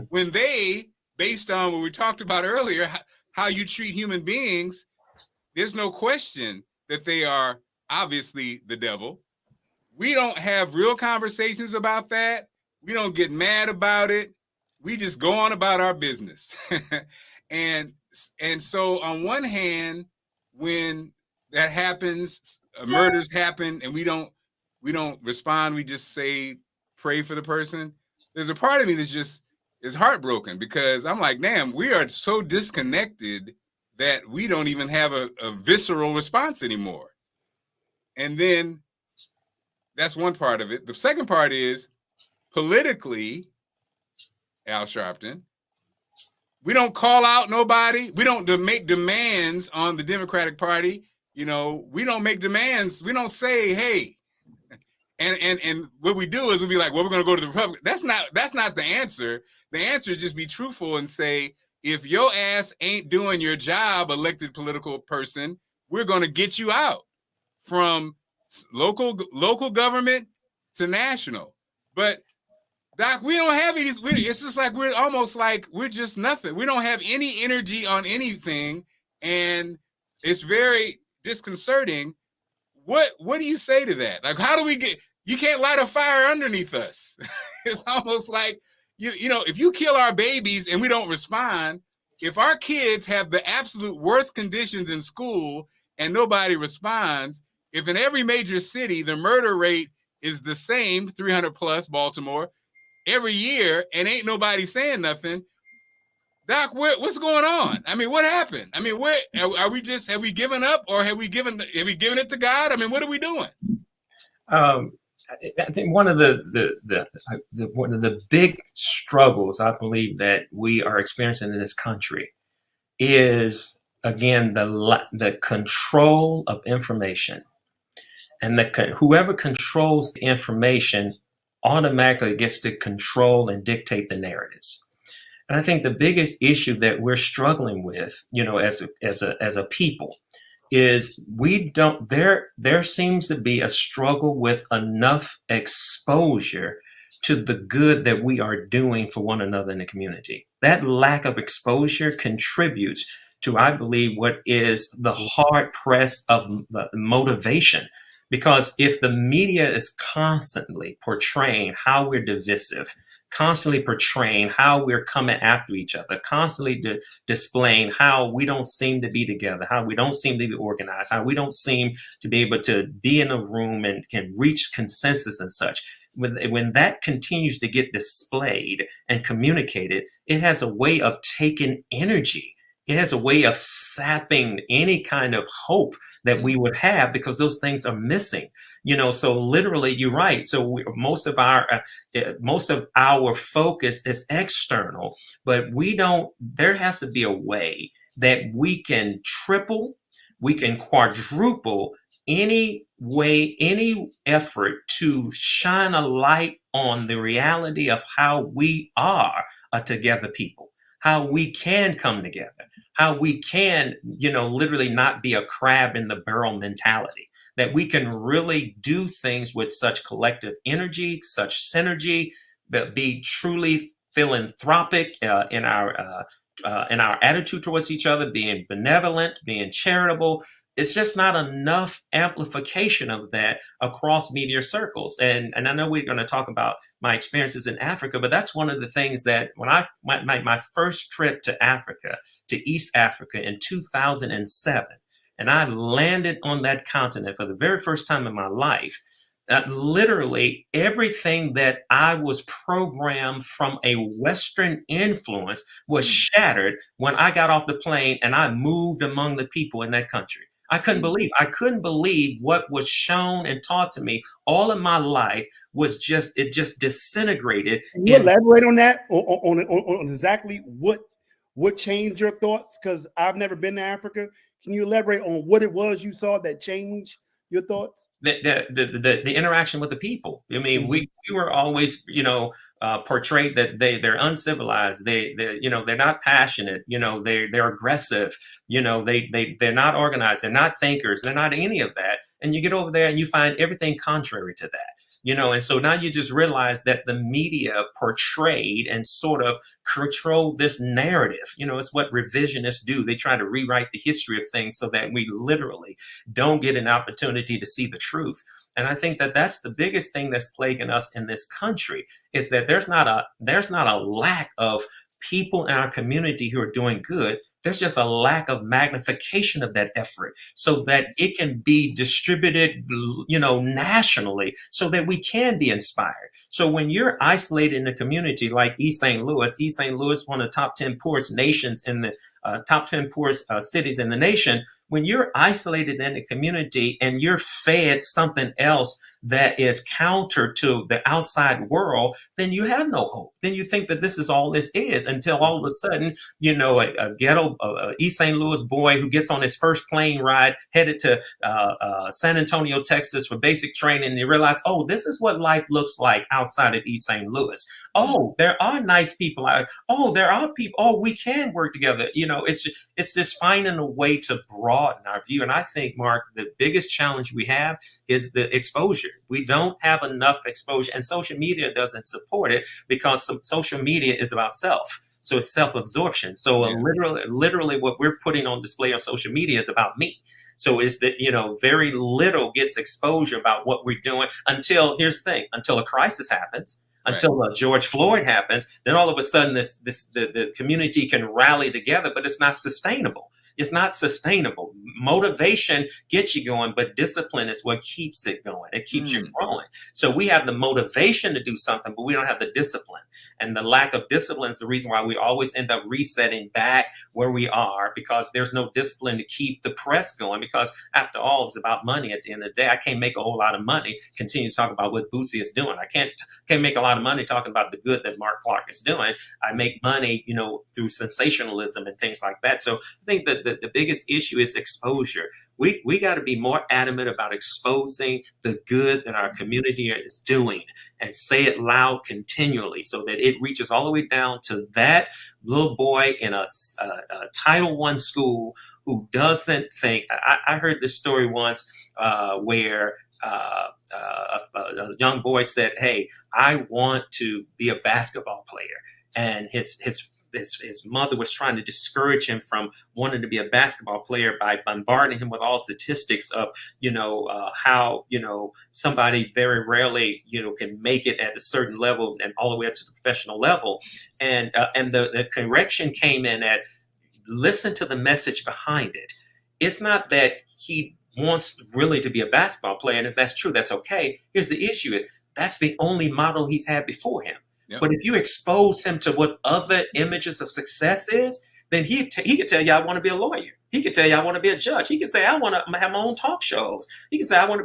when they, based on what we talked about earlier, how you treat human beings, there's no question that they are obviously the devil. We don't have real conversations about that. We don't get mad about it. We just go on about our business. And so on one hand, when that happens, murders happen, and we don't respond, we just say, pray for the person. There's a part of me that's just is heartbroken, because I'm like, damn, we are so disconnected that we don't even have a visceral response anymore. And then that's one part of it. The second part is politically, Al Sharpton, we don't call out nobody. We don't make demands on the Democratic Party. We don't make demands. We don't say, hey, and what we do is we'll be like, well, we're going to go to the Republican. That's not the answer. The answer is just be truthful and say, if your ass ain't doing your job, elected political person, we're going to get you out from local government to national. But Doc, we don't have any. It's just like we're almost like we're just nothing. We don't have any energy on anything, and it's very disconcerting. What do you say to that? Like, how do we get? You can't light a fire underneath us. It's almost like if you kill our babies and we don't respond, if our kids have the absolute worst conditions in school and nobody responds, if in every major city the murder rate is the same, 300 plus, Baltimore, every year, and ain't nobody saying nothing, Doc, what's going on? I mean, what happened? I mean, have we given up, or have we given it to God? I mean, what are we doing? I think one of the big struggles I believe that we are experiencing in this country is, again, the control of information, and whoever controls the information automatically gets to control and dictate the narratives. And I think the biggest issue that we're struggling with, as a people, is there seems to be a struggle with enough exposure to the good that we are doing for one another in the community. That lack of exposure contributes to, I believe, what is the hard press of the motivation. Because if the media is constantly portraying how we're divisive, constantly portraying how we're coming after each other, constantly displaying how we don't seem to be together, how we don't seem to be organized, how we don't seem to be able to be in a room and can reach consensus and such. When that continues to get displayed and communicated, it has a way of taking energy. It has a way of sapping any kind of hope that we would have, because those things are missing. So literally, you're right. So most of our focus is external, but there has to be a way that we can triple, we can quadruple any effort to shine a light on the reality of how we are a together people, how we can come together, how we can, literally not be a crab in the barrel mentality, that we can really do things with such collective energy, such synergy, but be truly philanthropic in our attitude towards each other, being benevolent, being charitable. It's just not enough amplification of that across media circles. And I know we're going to talk about my experiences in Africa, but that's one of the things that when I went my first trip to Africa, to East Africa in 2007, and I landed on that continent for the very first time in my life, literally everything that I was programmed from a Western influence was shattered when I got off the plane and I moved among the people in that country. I couldn't believe what was shown and taught to me all of my life was just disintegrated. Can you elaborate on that, on exactly what changed your thoughts? Because I've never been to Africa. Can you elaborate on what it was you saw that changed your thoughts? The interaction with the people. I mean, we were always, portrayed that they're uncivilized. They're not passionate. They're aggressive. They're not organized. They're not thinkers. They're not any of that. And you get over there and you find everything contrary to that. And so now you just realize that the media portrayed and sort of controlled this narrative. It's what revisionists do. They try to rewrite the history of things so that we literally don't get an opportunity to see the truth. And I think that that's the biggest thing that's plaguing us in this country, is that there's not a lack of people in our community who are doing good. There's just a lack of magnification of that effort so that it can be distributed, nationally, so that we can be inspired. So when you're isolated in a community like East St. Louis, one of the top 10 poorest nations in the top 10 poorest cities in the nation, when you're isolated in a community and you're fed something else that is counter to the outside world, then you have no hope. Then you think that this is all this is, until all of a sudden, a ghetto East St. Louis boy who gets on his first plane ride headed to San Antonio, Texas for basic training, and you realize, oh, this is what life looks like outside of East St. Louis. Oh, there are nice people out. Oh, there are people. Oh, we can work together. It's just finding a way to broaden our view. And I think, Mark, the biggest challenge we have is the exposure. We don't have enough exposure, and social media doesn't support it, because social media is about self. So it's self-absorption. So literally what we're putting on display on social media is about me. So it's that, very little gets exposure about what we're doing until a crisis happens. Until George Floyd happens, then all of a sudden the community can rally together, but it's not sustainable. It's not sustainable. Motivation gets you going, but discipline is what keeps it going. It keeps you growing. So we have the motivation to do something, but we don't have the discipline. And the lack of discipline is the reason why we always end up resetting back where we are, because there's no discipline to keep the press going. Because after all, it's about money at the end of the day. I can't make a whole lot of money continue to talk about what Bootsy is doing. I can't make a lot of money talking about the good that Marc Clarke is doing. I make money, through sensationalism and things like that. So I think that the biggest issue is exposure. we got to be more adamant about exposing the good that our community is doing and say it loud continually so that it reaches all the way down to that little boy in a Title I school who doesn't think. I heard this story once where a young boy said, "Hey, I want to be a basketball player," and his mother was trying to discourage him from wanting to be a basketball player by bombarding him with all statistics of, how, somebody very rarely, can make it at a certain level and all the way up to the professional level. And the correction came in at, listen to the message behind it. It's not that he wants really to be a basketball player. And if that's true, that's okay. Here's the issue is that's the only model he's had before him. Yep. But if you expose him to what other images of success is, then he could tell you, I want to be a lawyer. He could tell you, I want to be a judge. He could say, I want to have my own talk shows. He could say, I want to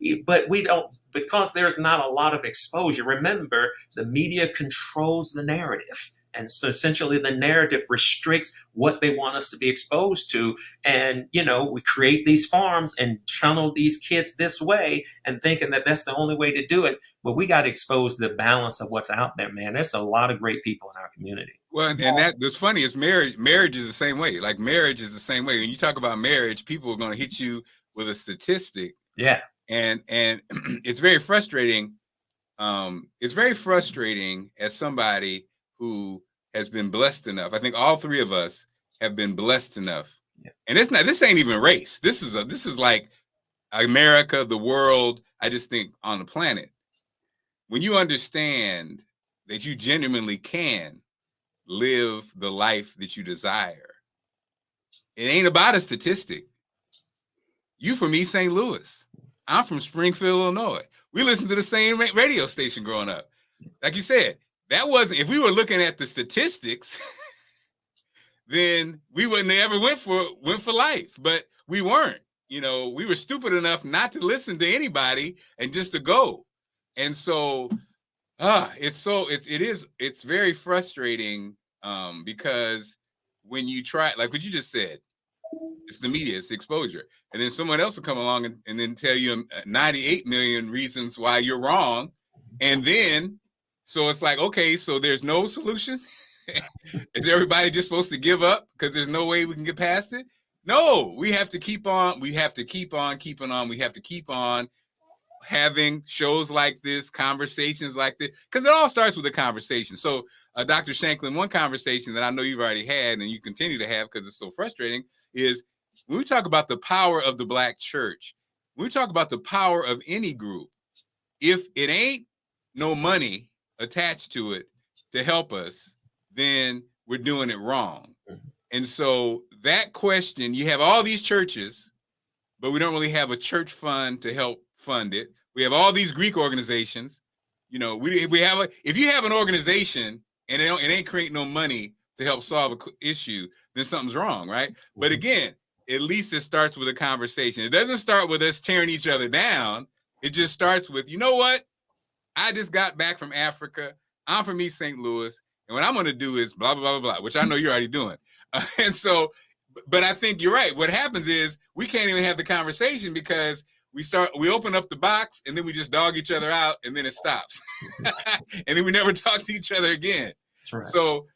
be, but we don't, because there's not a lot of exposure. Remember, the media controls the narrative. And so essentially the narrative restricts what they want us to be exposed to. And, we create these farms and channel these kids this way and thinking that that's the only way to do it. But we got to expose the balance of what's out there, man. There's a lot of great people in our community. Well, and that's funny is marriage is the same way. Like marriage is the same way. When you talk about marriage, people are going to hit you with a statistic. Yeah. And it's very frustrating. It's very frustrating as somebody who has been blessed enough. I think all three of us have been blessed enough. Yeah. And this ain't even race. This is like America, the world, I just think on the planet. When you understand that you genuinely can live the life that you desire, it ain't about a statistic. You from East St. Louis. I'm from Springfield, Illinois. We listened to the same radio station growing up. Like you said, that wasn't, if we were looking at the statistics, then we wouldn't have ever went for life, but we weren't. We were stupid enough not to listen to anybody and just to go. And so it's very frustrating because when you try, like what you just said, it's the media, it's the exposure. And then someone else will come along and then tell you 98 million reasons why you're wrong. And then, so it's like, okay, so there's no solution. Is everybody just supposed to give up because there's no way we can get past it? No, we have to keep on. We have to keep on keeping on. We have to keep on having shows like this, conversations like this, because it all starts with a conversation. So, Dr. Shanklin, one conversation that I know you've already had and you continue to have because it's so frustrating is when we talk about the power of the Black church, when we talk about the power of any group, if it ain't no money attached to it to help us, then we're doing it wrong. And so that question, you have all these churches, but we don't really have a church fund to help fund it. We have all these Greek organizations. We have if you have an organization and it ain't creating no money to help solve an issue, then something's wrong, right? But again, at least it starts with a conversation. It doesn't start with us tearing each other down. It just starts with, you know what? I just got back from Africa. I'm from East St. Louis. And what I'm going to do is blah, blah, blah, blah, which I know you're already doing. And so, but I think you're right. What happens is we can't even have the conversation because we open up the box and then we just dog each other out and then it stops. And then we never talk to each other again. That's right.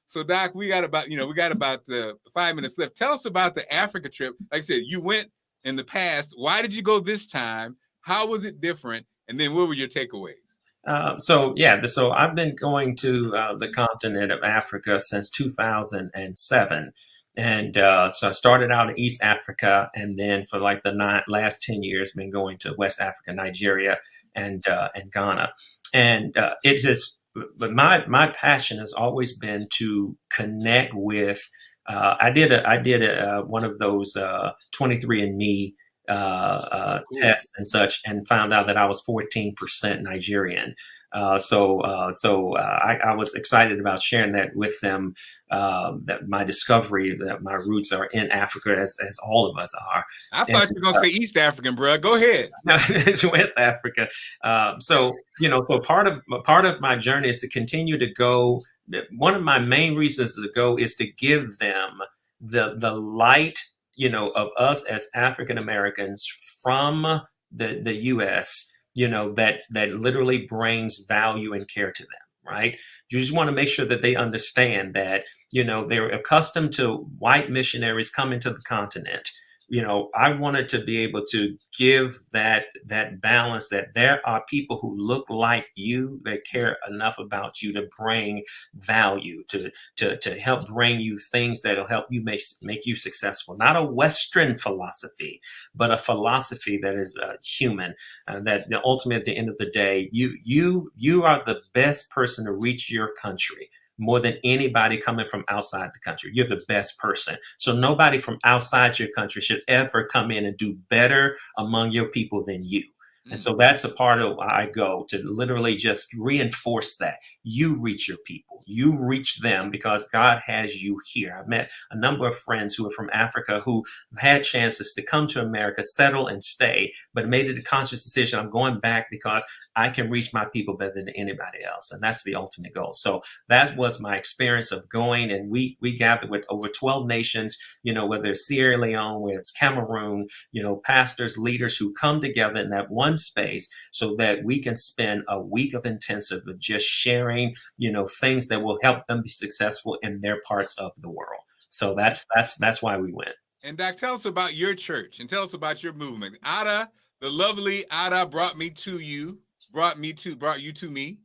So Doc, we got about 5 minutes left. Tell us about the Africa trip. Like I said, you went in the past. Why did you go this time? How was it different? And then what were your takeaways? So I've been going to the continent of Africa since 2007. And so I started out in East Africa, and then for like the last 10 years, been going to West Africa, Nigeria, and Ghana. And but my passion has always been to connect with. I did one of those 23andMe tests and such, and found out that I was 14% Nigerian. So I was excited about sharing that with them, that my discovery that my roots are in Africa, as all of us are. I thought you were going to say East African, bro. Go ahead. It's West Africa. So part of my journey is to continue to go. One of my main reasons to go is to give them the light of us as African Americans from the U.S., that literally brings value and care to them. Right. You just want to make sure that they understand that, they're accustomed to white missionaries coming to the continent. I wanted to be able to give that balance, that there are people who look like you that care enough about you to bring value, to help bring you things that'll help you make you successful. Not a Western philosophy, but a philosophy that is human. That ultimately, at the end of the day, you are the best person to reach your country more than anybody coming from outside the country. You're the best person. So nobody from outside your country should ever come in and do better among your people than you. And so that's a part of why I go, to literally just reinforce that. You reach your people. You reach them because God has you here. I've met a number of friends who are from Africa who had chances to come to America, settle and stay, but made it a conscious decision. I'm going back because I can reach my people better than anybody else. And that's the ultimate goal. So that was my experience of going. And we gathered with over 12 nations, whether it's Sierra Leone, whether it's Cameroon, pastors, leaders who come together in that one space so that we can spend a week of intensive of just sharing, things that will help them be successful in their parts of the world. So that's why we went. And Doc, tell us about your church and tell us about your movement. Ada, the lovely Ada, brought you to me.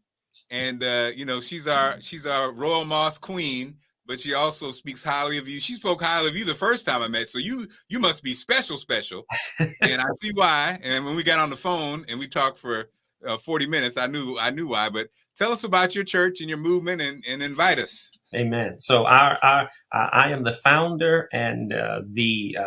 And she's our Royal Moss queen, but she also speaks highly of you. She spoke highly of you the first time I met. So you must be special. And I see why. And when we got on the phone and we talked for 40 minutes, I knew why. But tell us about your church and your movement and invite us. Amen. So I am the founder and the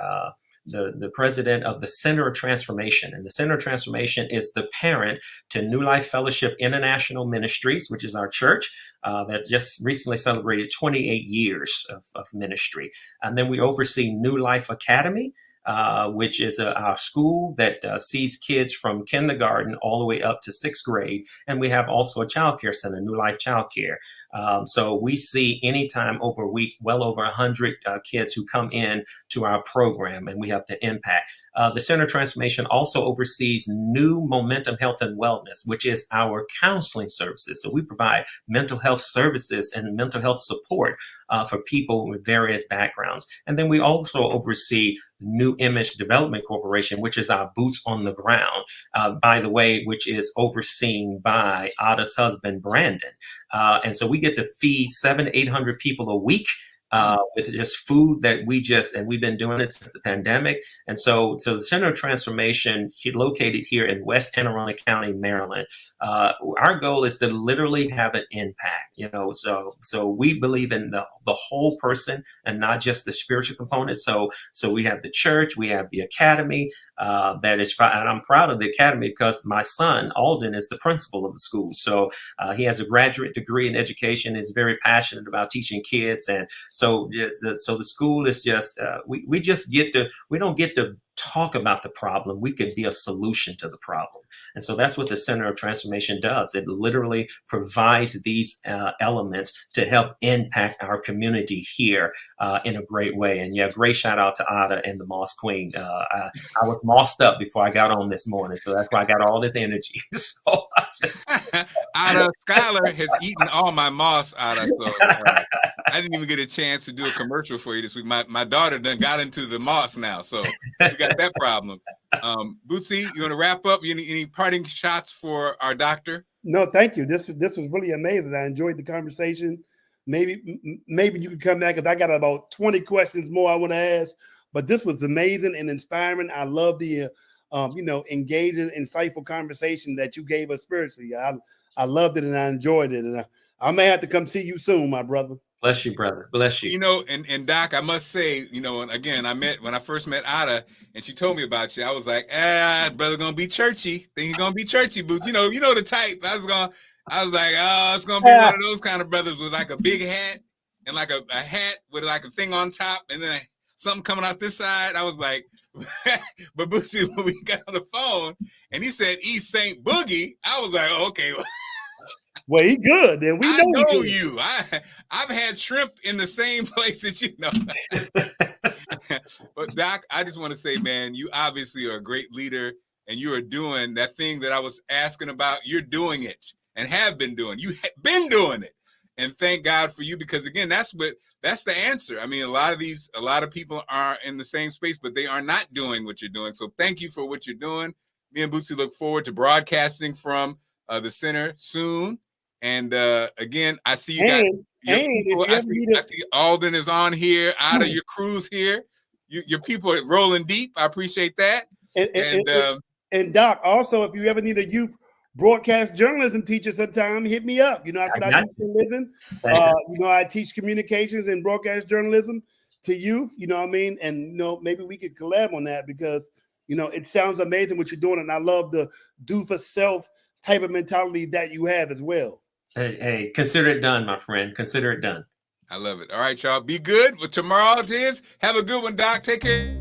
president of the Center of Transformation. And the Center of Transformation is the parent to New Life Fellowship International Ministries, which is our church that just recently celebrated 28 years of ministry. And then we oversee New Life Academy, which is our school that sees kids from kindergarten all the way up to 6th grade. And we have also a child care center, New Life Child Care. So we see anytime over a week, well over 100 kids who come in to our program, and we have the impact. The Center of Transformation also oversees New Momentum Health and Wellness, which is our counseling services. So we provide mental health services and mental health support for people with various backgrounds. And then we also oversee New Image Development Corporation, which is our boots on the ground, by the way, which is overseen by Ada's husband, Brandon. And so we get to feed 700 to 800 people a week with just food that we've been doing it since the pandemic. And so the Center of Transformation, located here in West Anne Arundel County, Maryland, our goal is to literally have an impact, so we believe in the whole person and not just the spiritual component. So we have the church, we have the academy, and I'm proud of the academy because my son, Alden, is the principal of the school. So he has a graduate degree in education, is very passionate about teaching kids. And so the school is just, we don't get to talk about the problem. We can be a solution to the problem. And so that's what the Center of Transformation does. It literally provides these elements to help impact our community here in a great way. And great shout out to Ada and the Moss Queen. I was mossed up before I got on this morning, so that's why I got all this energy. So Ada, Skylar has eaten all my moss, Ada. So I didn't even get a chance to do a commercial for you this week. My daughter done got into the moss now, so we got that problem. Bootsy, you want to wrap up? Any parting shots for our doctor? No, thank you. This was really amazing. I enjoyed the conversation. Maybe you can come back because I got about 20 questions more I want to ask. But this was amazing and inspiring. I love the engaging, insightful conversation that you gave us spiritually. I loved it and I enjoyed it. And I may have to come see you soon, my brother. Bless you, brother. Bless you. And Doc, I must say, and again, when I first met Ada and she told me about you, I was like, brother gonna be churchy. Think he's gonna be churchy, Boots. You know the type. I was like, oh, it's gonna be one of those kind of brothers with like a big hat and like a hat with like a thing on top and then something coming out this side. I was like, but Bootsy, when we got on the phone and he said East St. Boogie, I was like, oh, okay. Well, he good. Then I know you. I've had shrimp in the same place that you know. But Doc, I just want to say, man, you obviously are a great leader, and you are doing that thing that I was asking about. You're doing it and have been doing. You have been doing it, and thank God for you, because again, that's the answer. I mean, a lot of people are in the same space, but they are not doing what you're doing. So thank you for what you're doing. Me and Bootsy look forward to broadcasting from the center soon. And again, I see you guys. I see Alden is on here, out of your cruise here. Your people are rolling deep. I appreciate that. And Doc, also, if you ever need a youth broadcast journalism teacher sometime, hit me up. You know, that's what I do for a living. You know, I teach communications and broadcast journalism to youth, you know what I mean? And, you know, maybe we could collab on that, because, you know, it sounds amazing what you're doing. And I love the do for self type of mentality that you have as well. Hey, consider it done, my friend. Consider it done. I love it. All right, y'all. Be good. Well, tomorrow it is. Have a good one, Doc. Take care.